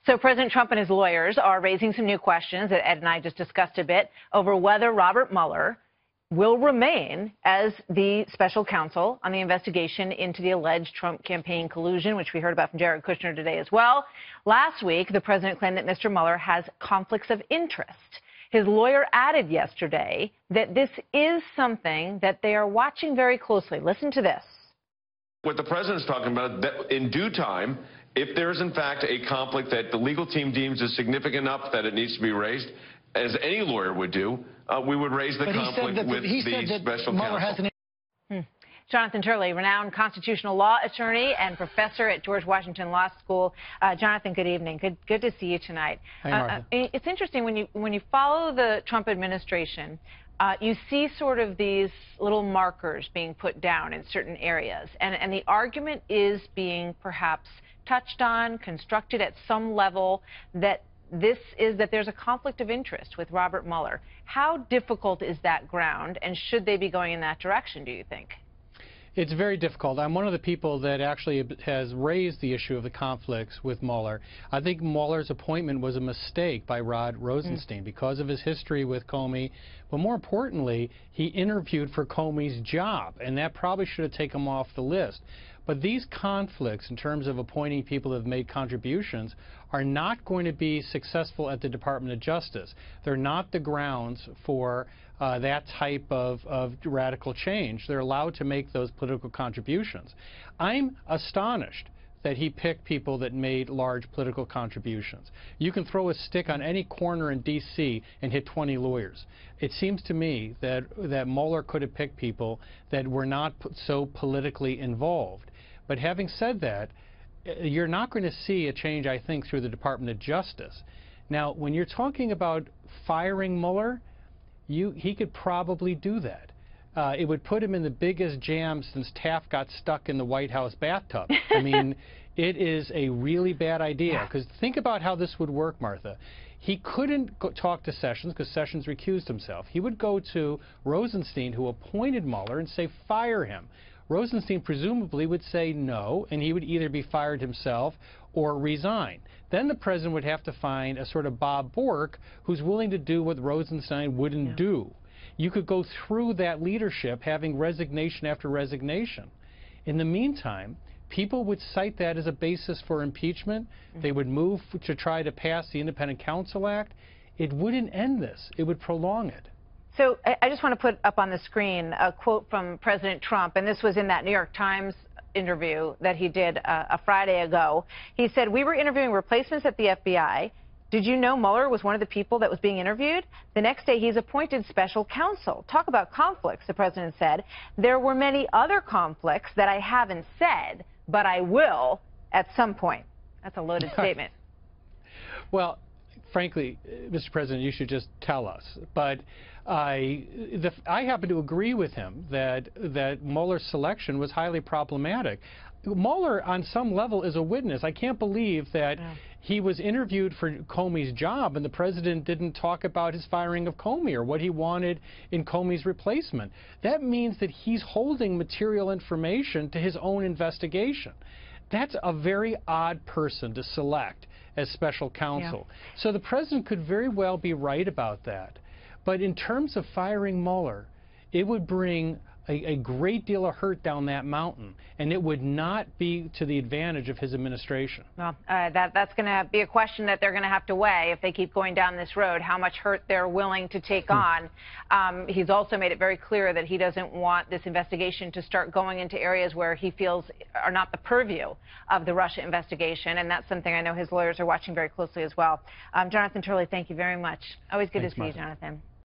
So President Trump and his lawyers are raising some new questions that Ed and I just discussed a bit over whether Robert Mueller will remain as the special counsel on the investigation into the alleged Trump campaign collusion, which we heard about from Jared Kushner today as well. Last week, the president claimed that Mr. Mueller has conflicts of interest. His lawyer added yesterday that this is something that they are watching very closely. Listen to this. What the president's talking about, that in due time, if there is in fact a conflict that the legal team deems is significant enough that it needs to be raised, as any lawyer would do, we would raise the conflict with the special counsel. Jonathan Turley, renowned constitutional law attorney and professor at George Washington Law School. Jonathan, good evening. Good to see you tonight. Hi, Martha. It's interesting when you follow the Trump administration, you see sort of these little markers being put down in certain areas, and the argument is being perhaps touched on, constructed at some level that there's a conflict of interest with Robert Mueller. How difficult is that ground, and should they be going in that direction, do you think? It's very difficult. I'm one of the people that actually has raised the issue of the conflicts with Mueller. I think Mueller's appointment was a mistake by Rod Rosenstein because of his history with Comey. But more importantly, he interviewed for Comey's job, and that probably should have taken him off the list. But these conflicts, in terms of appointing people that have made contributions, are not going to be successful at the Department of Justice. They're not the grounds for that type of radical change. They're allowed to make those political contributions. I'm astonished that he picked people that made large political contributions. You can throw a stick on any corner in D.C. and hit 20 lawyers. It seems to me that Mueller could have picked people that were not so politically involved. But having said that, you're not going to see a change, I think, through the Department of Justice. Now, when you're talking about firing Mueller, he could probably do that. It would put him in the biggest jam since Taft got stuck in the White House bathtub. I mean, it is a really bad idea. Because think about how this would work, Martha. He couldn't talk to Sessions because Sessions recused himself. He would go to Rosenstein, who appointed Mueller, and say, fire him. Rosenstein presumably would say no, and he would either be fired himself or resign. Then the president would have to find a sort of Bob Bork who's willing to do what Rosenstein wouldn't do. You could go through that leadership having resignation after resignation. In the meantime, people would cite that as a basis for impeachment. They would move to try to pass the Independent Counsel Act. It wouldn't end this. It would prolong it. So I just want to put up on the screen a quote from President Trump, and this was in that New York Times interview that he did a Friday ago. He said, "We were interviewing replacements at the FBI. Did you know Mueller was one of the people that was being interviewed? The next day, he's appointed special counsel." Talk about conflicts, the president said. "There were many other conflicts that I haven't said, but I will at some point." That's a loaded statement. Well, frankly, Mr. President, you should just tell us. But I happen to agree with him that Mueller's selection was highly problematic. Mueller, on some level, is a witness. I can't believe that he was interviewed for Comey's job and the president didn't talk about his firing of Comey or what he wanted in Comey's replacement. That means that he's holding material information to his own investigation. That's a very odd person to select as special counsel. So the president could very well be right about that. But in terms of firing Mueller, it would bring a great deal of hurt down that mountain, and it would not be to the advantage of his administration. Well, that's going to be a question that they're going to have to weigh if they keep going down this road, how much hurt they're willing to take on. He's also made it very clear that he doesn't want this investigation to start going into areas where he feels are not the purview of the Russia investigation, and that's something I know his lawyers are watching very closely as well. Jonathan Turley, thank you very much. Always good to see you, Jonathan.